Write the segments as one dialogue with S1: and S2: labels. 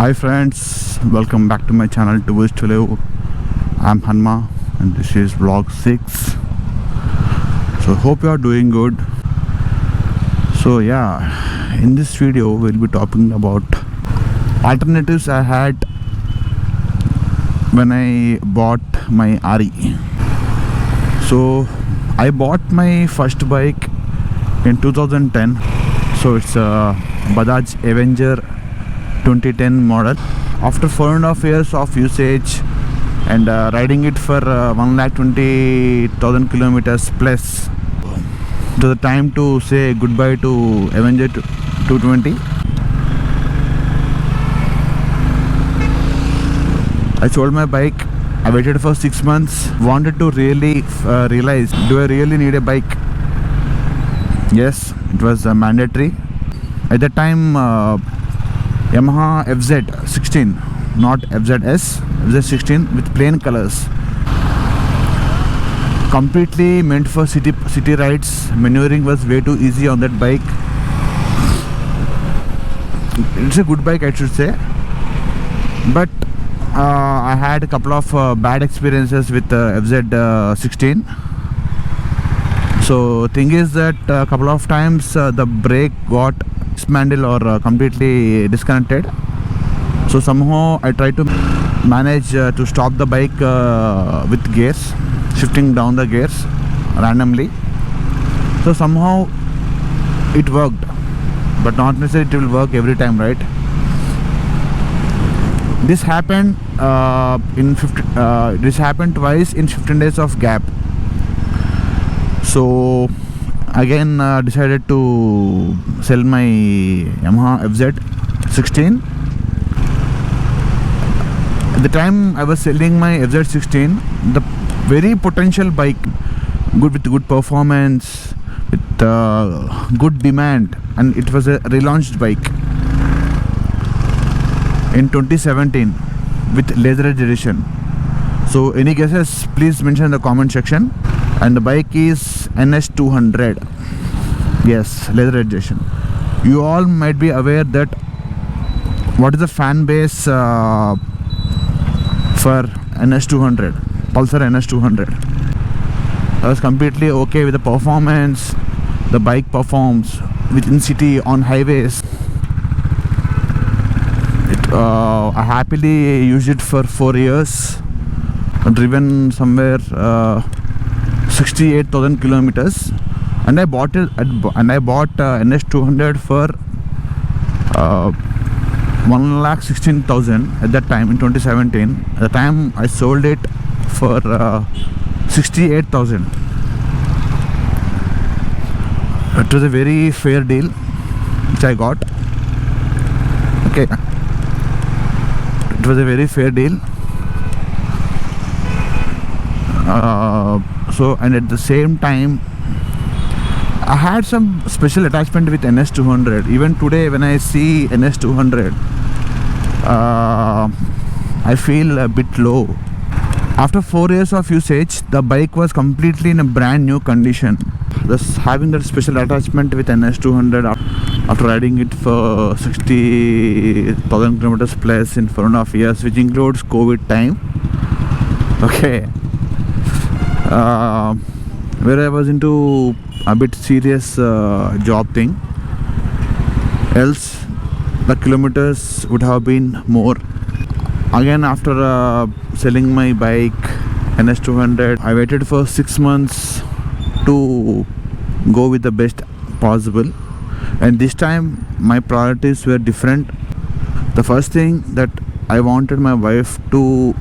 S1: Hi friends, welcome back to my channel Towards to Live. I'm Hanma and this is vlog 6. So hope you are doing good. So yeah, in this video we'll be talking about alternatives I had when I bought my RE. So I bought my first bike in 2010. So it's a Bajaj Avenger 2010 model. After 4.5 years of usage and riding it for 1,20,000 kilometers plus, to the time to say goodbye to Avenger 220. I sold my bike. I waited for 6 months. Wanted to really realize, do I really need a bike? Yes, it was mandatory. At that time, Yamaha Fz 16, not FZS, Fz 16 with plain colors. Completely meant for city rides. Maneuvering was way too easy on that bike. It's a good bike, I should say. But I had a couple of bad experiences with Fz 16. So thing is that a couple of times the brake got dismantled or completely disconnected. So somehow I tried to manage to stop the bike with gears, shifting down the gears randomly. So somehow it worked, but not necessarily it will work every time, right? This happened this happened twice in 15 days of gap. So again decided to sell my Yamaha Fz 16. At the time I was selling my Fz 16, the very potential bike, with good performance, with good demand, and it was a relaunched bike in 2017 with laser edge edition. So any guesses, please mention in the comment section. And the bike is NS 200. Yes, leather edition. You all might be aware that what is the fan base for NS 200, Pulsar NS 200. I was completely okay with the performance. The bike performs within city, on highways. I happily used it for 4 years. Driven somewhere 68,000 kilometers, and I bought it NS 200 for 1,16,000 at that time in 2017. At the time I sold it for 68,000. It was a very fair deal which I got. Okay, it was a very fair deal. So, and at the same time I had some special attachment with NS 200. Even today when I see NS 200, I feel a bit low. After 4 years of usage, the bike was completely in a brand new condition. Thus having that special attachment with NS 200 after riding it for 60,000 kilometers plus in 4.5 years, which includes COVID time. Okay. Where I was into a bit serious job thing, else the kilometers would have been more. Again, after selling my bike NS 200, I waited for 6 months to go with the best possible, and this time my priorities were different. The first thing that I wanted my wife to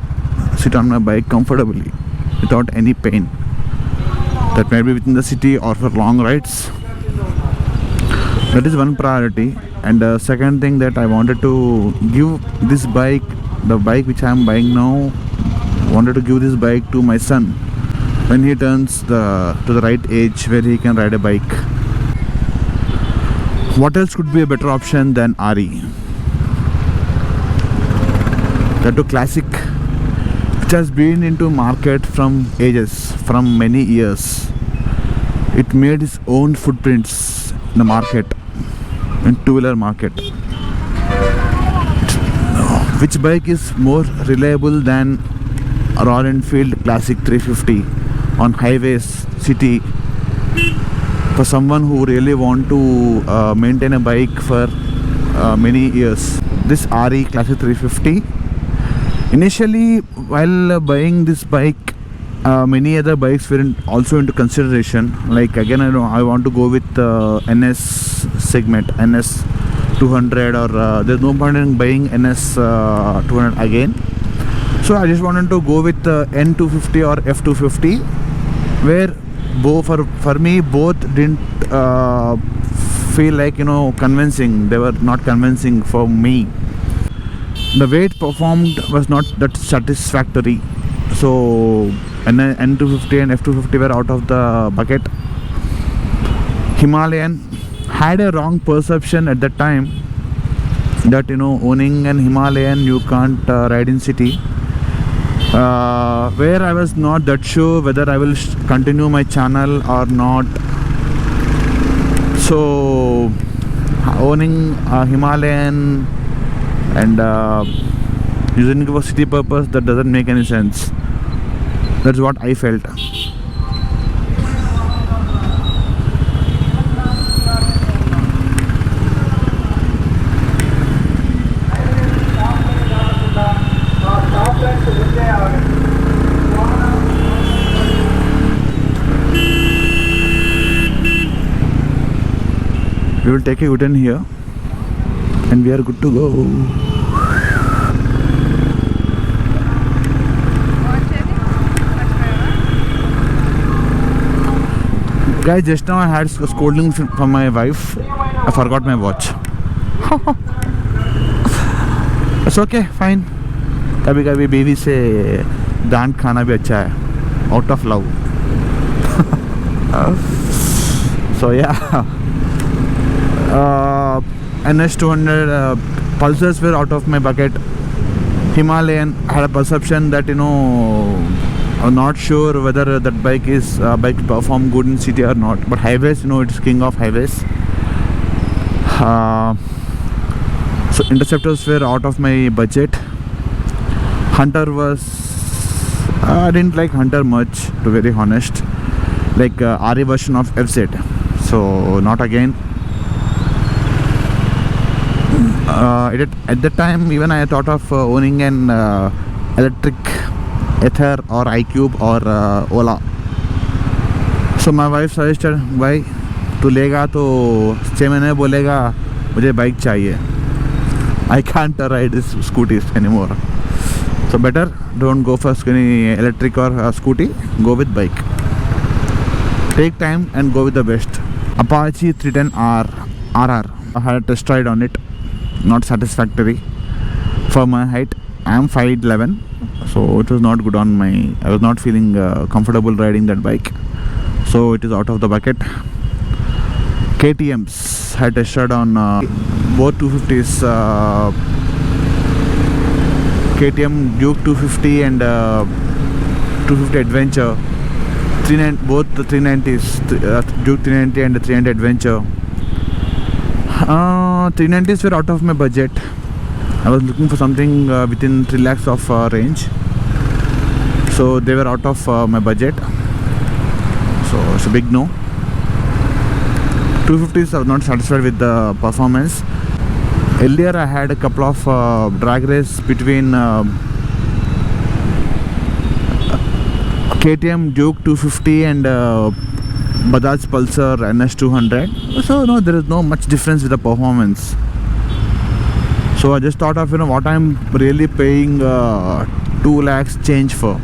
S1: sit on my bike comfortably without any pain. That may be within the city or for long rides. That is one priority. And the second thing that I wanted to give this bike, the bike which I am buying now, wanted to give this bike to my son when he turns to the right age where he can ride a bike. What else could be a better option than RE? That too classic, which has been into market from ages, from many years. It made its own footprints in the market, in two-wheeler market. which bike is more reliable than Royal Enfield Classic 350 on highways, city, for someone who really want to maintain a bike for many years. This RE Classic 350, initially while buying this bike, many other bikes were also into consideration. Like again, I want to go with NS segment, NS 200, or there's no point in buying NS 200 again. So I just wanted to go with N250 or F250, where for me both didn't feel like convincing. They were not convincing for me. The way it performed was not that satisfactory. So N250 and F250 were out of the bucket. Himalayan had a wrong perception at that time that owning an Himalayan you can't ride in city, where I was not that sure whether I will continue my channel or not. So owning a Himalayan and using it for city purpose, that doesn't make any sense. That's what I felt. We will take a U-turn here and we are good to go. Guys, just now I had scolding from my wife. I forgot my watch. It's okay, fine. कभी कभी बीवी से डांट खाना भी अच्छा है, out of love. So yeah, NS 200 Pulsars were out of my bucket. Himalayan had a perception that I'm not sure whether that bike perform good in city or not. But highways, it's king of highways. So interceptors were out of my budget. Hunter was, I didn't like Hunter much, to be very honest. Like RE version of Fz. So not again. At the time, even I thought of owning an electric Ether or iQube or Ola. So my wife suggested, भाई तू लेगा तो 6 महीने बोलेगा मुझे bike चाहिए. I can't ride this scooters anymore. So better don't go for any electric or scooty. Go with bike. Take time and go with the best. Apache 310R RR. I had a test ride on it. Not satisfactory for my height. I am 5'11", so it was not good on my. I was not feeling comfortable riding that bike, so it is out of the bucket. KTM's had tested on both 250s, KTM Duke 250 and 250 Adventure. Both the 390s, Duke 390 and the 390 Adventure. 390s were out of my budget. I was looking for something within 3 lakhs of range, so they were out of my budget, so it's a big no. 250s I was not satisfied with the performance. Earlier I had a couple of drag race between KTM Duke 250 and Bajaj Pulsar NS 200. So no, there is no much difference with the performance. So I just thought of what I'm really paying 2 lakhs change for.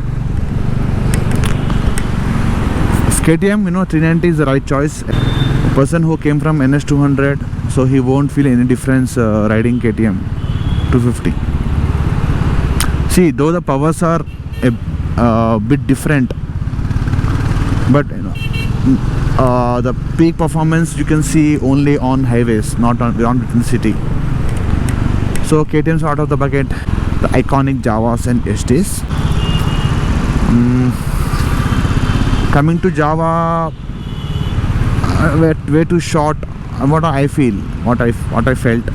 S1: KTM 390 is the right choice. A person who came from NS 200, so he won't feel any difference riding KTM 250. See, though the powers are a bit different, but the peak performance you can see only on highways, not within the city. So KTM's out of the bucket. The iconic Javas and STs. Coming to Java, way too short. What I felt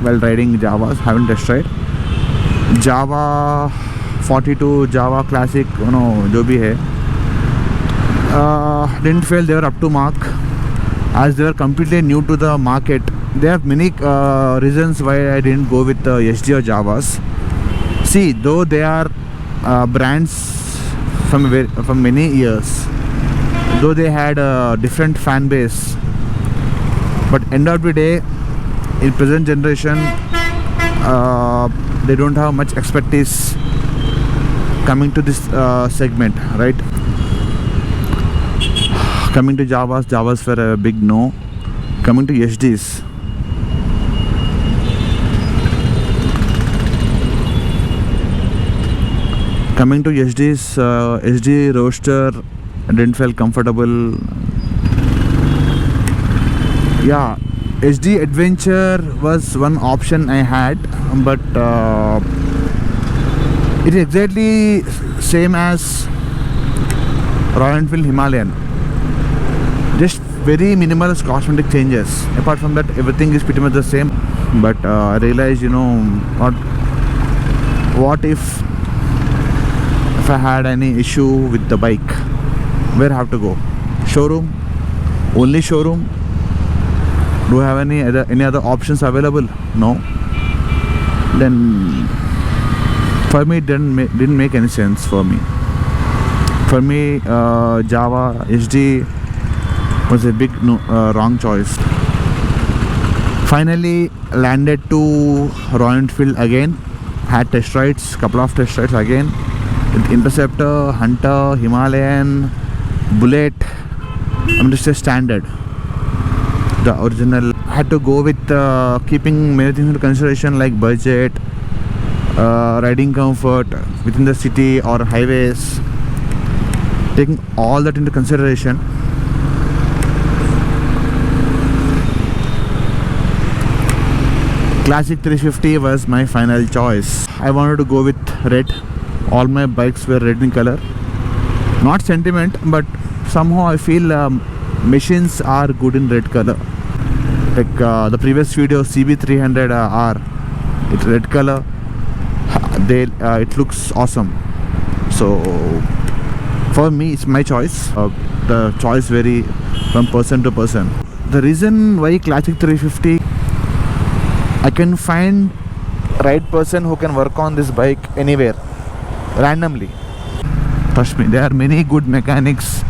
S1: while riding Javas, haven't test ride. Java 42, Java Classic, जो भी है, didn't feel they were up to mark, as they were completely new to the market. There have many reasons why I didn't go with SD or Javas. See, though they are brands from many years, though they had a different fan base, but end of the day, in present generation, they don't have much expertise coming to this segment, right? Coming to Javas were a big no. Coming to SDs, SD roadster, I didn't feel comfortable. Yeah, SD Adventure was one option I had, but it is exactly same as Royal Enfield Himalayan. Just very minimal cosmetic changes. Apart from that, everything is pretty much the same. But I realized, what if I had any issue with the bike? Where I have to go? Showroom? Only showroom? Do I have any other options available? No. Then for me, it didn't make any sense for me. For me, Java SD was a big wrong choice. Finally landed to Royal Enfield again. Had test rides, couple of test rides again. With Interceptor, Hunter, Himalayan, Bullet. I'm just a standard. The original. Had to go with keeping many things into consideration like budget, riding comfort within the city or highways. Taking all that into consideration, Classic 350 was my final choice. I wanted to go with red. All my bikes were red in color. Not sentiment, but somehow I feel machines are good in red color. Like the previous video, CB300R, it's red color. It looks awesome. So for me, it's my choice. The choice vary from person to person. The reason why Classic 350, I can find right person who can work on this bike anywhere, randomly. Trust me, there are many good mechanics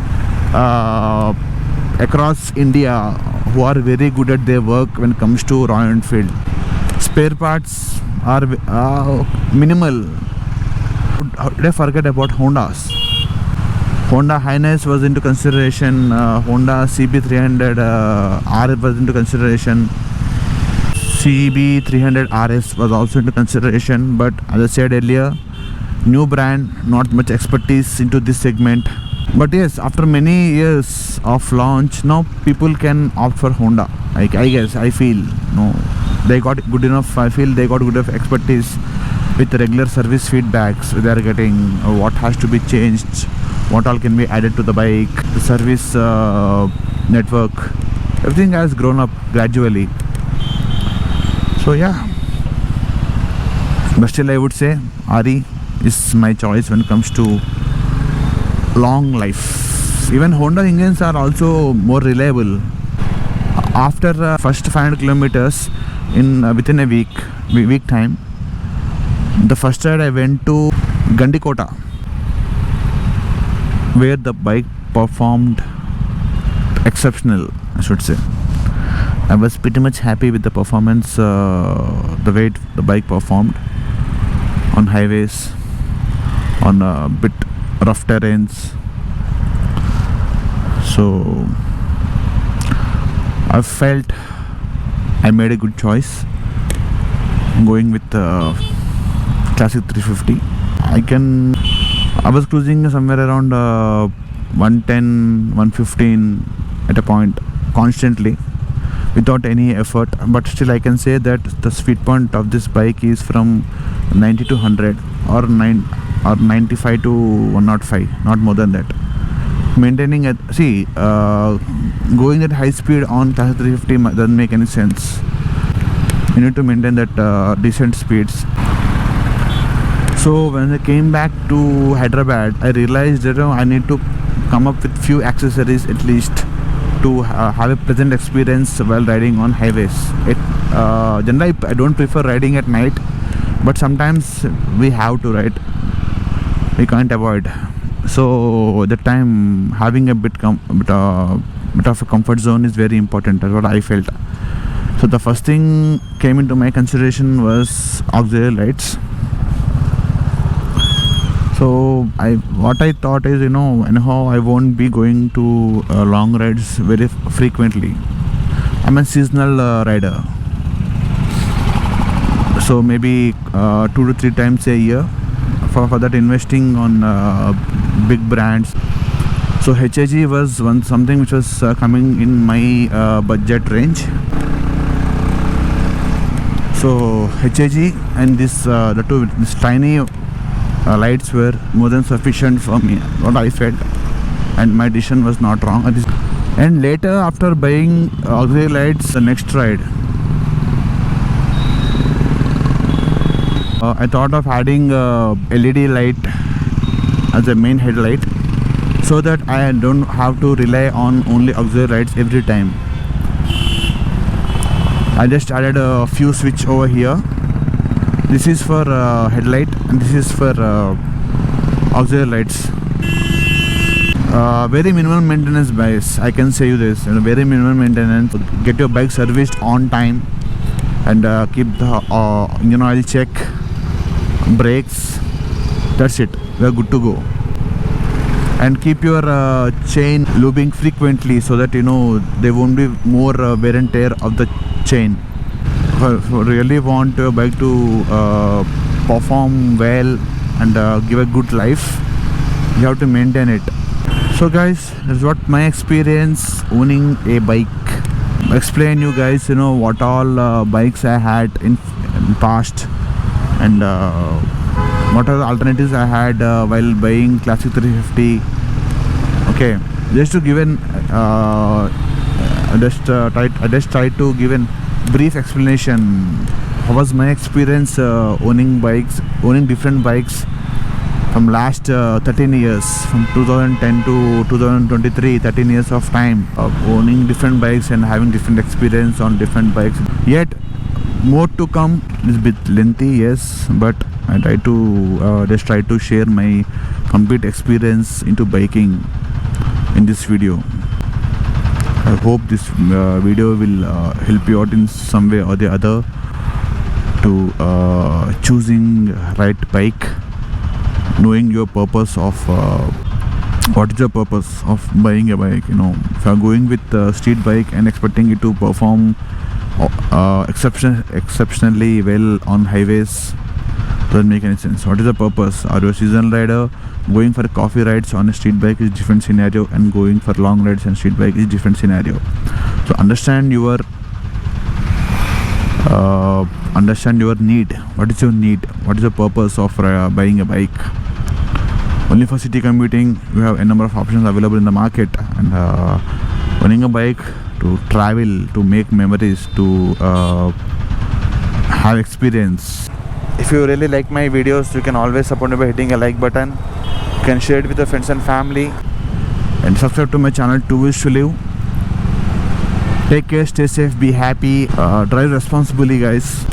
S1: across India who are very good at their work when it comes to Royal Enfield. Spare parts are minimal. How did I forget about Hondas? Honda Highness was into consideration. Honda CB300R was into consideration. CB300 RS was also into consideration, but as I said earlier, new brand, not much expertise into this segment. But yes, after many years of launch, now people can opt for Honda. I guess, I feel, they got good enough. I feel they got good enough expertise with regular service feedbacks. They are getting what has to be changed, what all can be added to the bike, the service network. Everything has grown up gradually. So yeah, but still I would say RE is my choice when it comes to long life. Even Honda engines are also more reliable. After first 500 kilometers within a week time, the first ride I went to Gandikota, where the bike performed exceptional, I should say. I was pretty much happy with the performance, the way the bike performed on highways, on a bit rough terrains. So I felt I made a good choice going with the Classic 350. I was cruising somewhere around 110, 115 at a point constantly, without any effort, but still I can say that the sweet point of this bike is from 90 to 100 or 95 to 105, not more than that. Maintaining it, going at high speed on Classic 350 doesn't make any sense. You need to maintain that decent speeds. So when I came back to Hyderabad, I realized that I need to come up with few accessories at least to have a pleasant experience while riding on highways. Generally I don't prefer riding at night, but sometimes we have to ride. We can't avoid. So the time having a bit of a comfort zone is very important. That's what I felt. So the first thing came into my consideration was auxiliary lights. So what I thought is, anyhow I won't be going to long rides very frequently. I'm a seasonal rider, so maybe 2 to 3 times a year. For that, investing on big brands. So HIG was something which was coming in my budget range. So HIG and this tiny lights were more than sufficient for me, what I felt, and my decision was not wrong. And later, after buying auxiliary lights, the next ride, I thought of adding a LED light as a main headlight, so that I don't have to rely on only auxiliary lights every time. I just added a few switch over here. This is for headlight and this is for auxiliary lights. Very minimal maintenance, guys. I can say you this. Very minimal maintenance. Get your bike serviced on time and keep the engine oil check, brakes. That's it. We are good to go. And keep your chain lubing frequently, so that there won't be more wear and tear of the chain. If you really want your bike to perform well and give a good life, you have to maintain it. So guys, that's what my experience owning a bike. I explain you guys what all bikes I had in past, and what are the alternatives I had while buying Classic 350. Okay, just to give I just tried to give a brief explanation. How was my experience owning different bikes from last 13 years, from 2010 to 2023, 13 years of time of owning different bikes and having different experience on different bikes. Yet more to come. Is a bit lengthy, yes, but I try to share my complete experience into biking in this video. I hope this video will help you out in some way or the other to choosing right bike, knowing your purpose of what is the purpose of buying a bike. If you are going with a street bike and expecting it to perform exceptionally well on highways, doesn't make any sense. What is the purpose? Are you a seasonal rider? Going for coffee rides on a street bike is different scenario, and going for long rides on street bike is different scenario. So understand your need. What is your need? What is the purpose of buying a bike? Only for city commuting, we have a number of options available in the market, and owning a bike to travel, to make memories, to have experience. If you really like my videos, you can always support me by hitting a like button. You can share it with your friends and family, and subscribe to my channel, 2 Wheels to Live. Take care, stay safe, be happy, drive responsibly, guys.